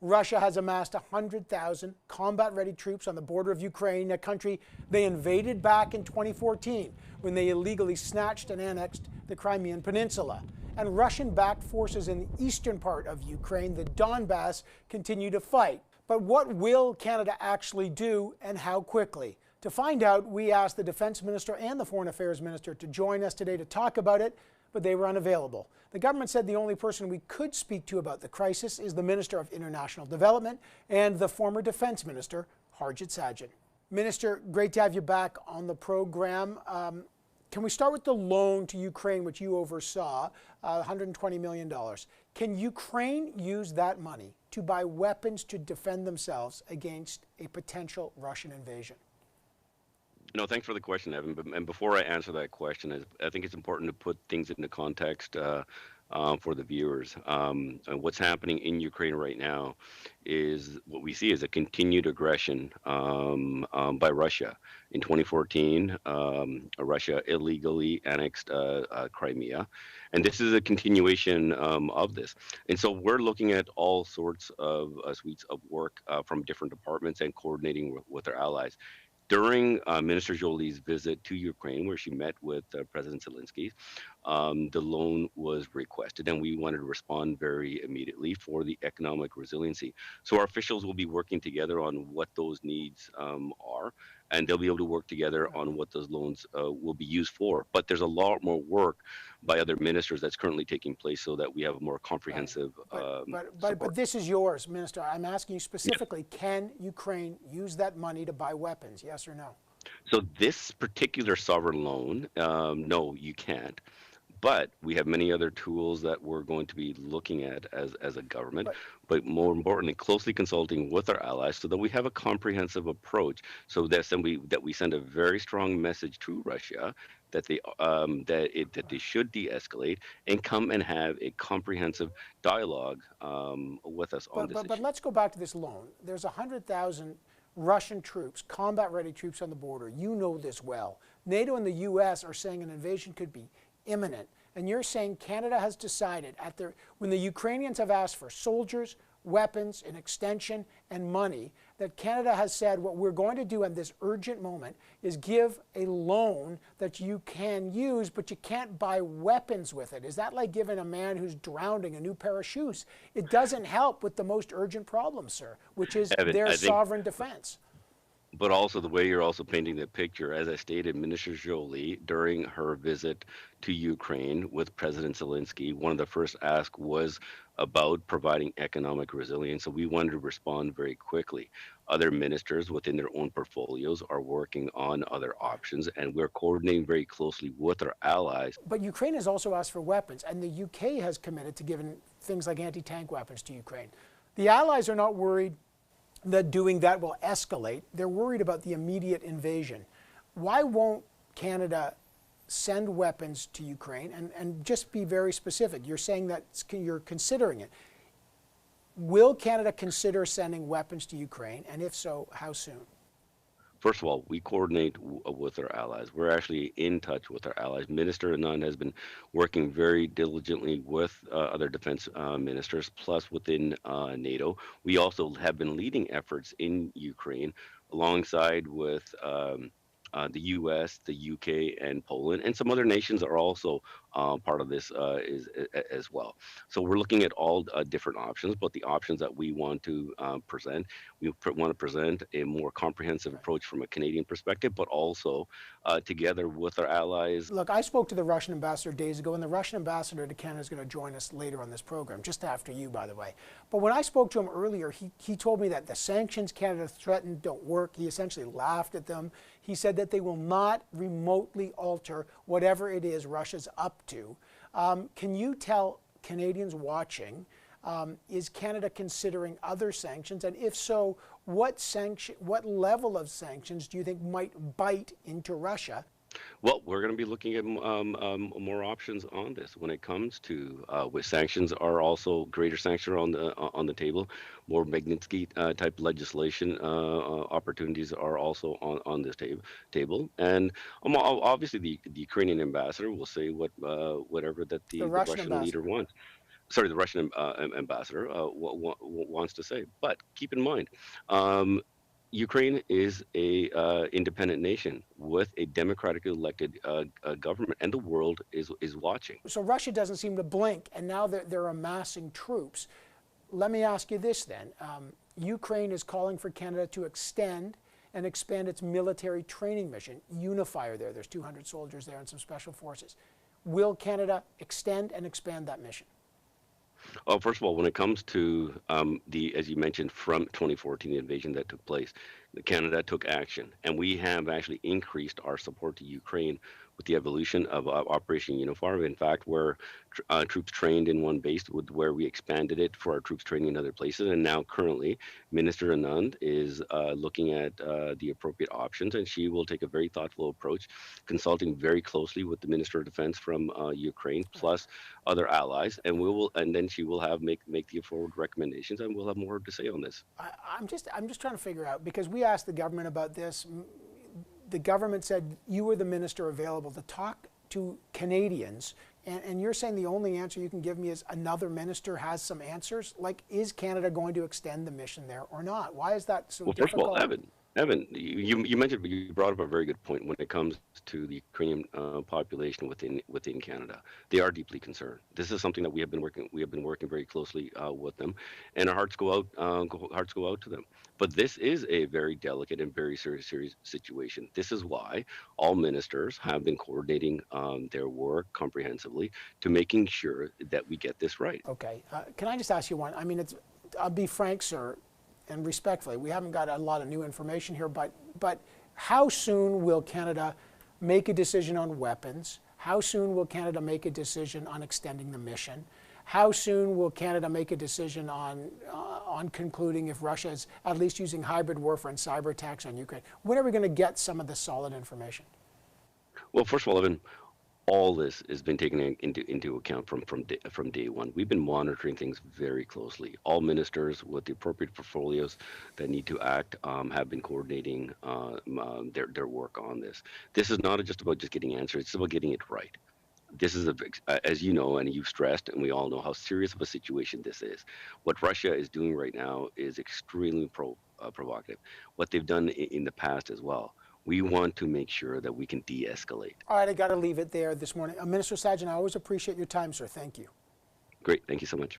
Russia has amassed 100,000 combat-ready troops on the border of Ukraine, a country they invaded back in 2014 when they illegally snatched and annexed the Crimean Peninsula. And Russian-backed forces in the eastern part of Ukraine, the Donbass, continue to fight. But what will Canada actually do, and how quickly? To find out, we asked the Defence Minister and the Foreign Affairs Minister to join us today to talk about it, but they were unavailable. The government said the only person we could speak to about the crisis is the Minister of International Development and the former Defence Minister, Harjit Sajjan. Minister, great to have you back on the program. Can we start with the loan to Ukraine, which you oversaw, $120 million? Can Ukraine use that money to buy weapons to defend themselves against a potential Russian invasion? No, thanks for the question, Evan. And before I answer that question, I think it's important to put things into context for the viewers. And what's happening in Ukraine right now is what we see is a continued aggression by Russia. In 2014, Russia illegally annexed Crimea, and this is a continuation of this. And so we're looking at all sorts of suites of work from different departments and coordinating with our allies. During Minister Jolie's visit to Ukraine, where she met with President Zelensky, the loan was requested, and we wanted to respond very immediately for the economic resiliency. So our officials will be working together on what those needs are, and they'll be able to work together on what those loans will be used for. But there's a lot more work by other ministers that's currently taking place so that we have a more comprehensive But this is yours, Minister. I'm asking you specifically, can Ukraine use that money to buy weapons, yes or no? So this particular sovereign loan, no, you can't. But we have many other tools that we're going to be looking at as a government, but more importantly, closely consulting with our allies so that we have a comprehensive approach. So that we send a very strong message to Russia that they should de-escalate and come and have a comprehensive dialogue with us on this issue. But let's go back to this loan. There's 100,000 Russian troops, combat-ready troops on the border. You know this well. NATO and the U.S. are saying an invasion could be imminent. And you're saying Canada has decided, when the Ukrainians have asked for soldiers, weapons, an extension, and money, that Canada has said what we're going to do at this urgent moment is give a loan that you can use, but you can't buy weapons with it. Is that like giving a man who's drowning a new pair of shoes? It doesn't help with the most urgent problem, sir, which is their sovereign defense. But also the way you're also painting the picture, as I stated, Minister Jolie, during her visit to Ukraine with President Zelensky, one of the first asks was about providing economic resilience. So we wanted to respond very quickly. Other ministers within their own portfolios are working on other options, and we're coordinating very closely with our allies. But Ukraine has also asked for weapons, and the UK has committed to giving things like anti-tank weapons to Ukraine. The allies are not worried that doing that will escalate. They're worried about the immediate invasion. Why won't Canada send weapons to Ukraine? And just be very specific. You're saying that you're considering it. Will Canada consider sending weapons to Ukraine? And if so, how soon? First of all, we coordinate with our allies. We're actually in touch with our allies. Minister Anand has been working very diligently with other defense ministers, plus within NATO. We also have been leading efforts in Ukraine alongside with the U.S., the UK, and Poland, and some other nations are also part of this as well. So we're looking at all different options, but the options that we want to present, we want to present a more comprehensive approach from a Canadian perspective, but also together with our allies. Look, I spoke to the Russian ambassador days ago, and the Russian ambassador to Canada is going to join us later on this program, just after you, by the way. But when I spoke to him earlier, he told me that the sanctions Canada threatened don't work. He essentially laughed at them. He said that they will not remotely alter whatever it is Russia's up to. Can you tell Canadians watching, is Canada considering other sanctions? And if so, what level of sanctions do you think might bite into Russia? Well, we're going to be looking at more options on this when it comes to with sanctions are also greater sanctions on the table. More Magnitsky type legislation opportunities are also on this table, and obviously the Ukrainian ambassador will say whatever that the Russian leader wants. sorry, the Russian ambassador wants to say. But keep in mind, um, Ukraine is a independent nation with a democratically elected government, and the world is watching. So Russia doesn't seem to blink, and now they're amassing troops. Let me ask you this then. Ukraine is calling for Canada to extend and expand its military training mission. Unifier there. There's 200 soldiers there and some special forces. Will Canada extend and expand that mission? First of all, when it comes to as you mentioned, from 2014, the invasion that took place, Canada took action, and we have actually increased our support to Ukraine with the evolution of Operation Unifier. In fact, where troops trained in one base, where we expanded it for our troops training in other places, and now currently, Minister Anand is looking at the appropriate options, and she will take a very thoughtful approach, consulting very closely with the Minister of Defense from Ukraine, plus other allies, and and then she will make the forward recommendations, and we'll have more to say on this. I'm just trying to figure out, because we asked the government about this. The government said you were the minister available to talk to Canadians, and you're saying the only answer you can give me is another minister has some answers. Like, is Canada going to extend the mission there or not? Why is that so difficult? First of all, Evan, you mentioned, you brought up a very good point when it comes to the Ukrainian population within Canada. They are deeply concerned. This is something that we have been working very closely with them, and our hearts go out to them. But this is a very delicate and very serious situation. This is why all ministers have been coordinating their work comprehensively to making sure that we get this right. Okay, can I just ask you one? I mean, I'll be frank, sir, and respectfully, we haven't got a lot of new information here, but how soon will Canada make a decision on weapons? How soon will Canada make a decision on extending the mission? How soon will Canada make a decision on concluding if Russia is at least using hybrid warfare and cyber attacks on Ukraine? When are we going to get some of the solid information? Well, first of all, Evan, all this has been taken into account from day one. We've been monitoring things very closely. All ministers with the appropriate portfolios that need to act have been coordinating their work on this. This is not just about just getting answers; it's about getting it right. This is, as you know, and you've stressed, and we all know how serious of a situation this is. What Russia is doing right now is extremely provocative. What they've done in the past as well. We want to make sure that we can de-escalate. All right, I got to leave it there this morning. Minister Sajjan, I always appreciate your time, sir. Thank you. Great. Thank you so much.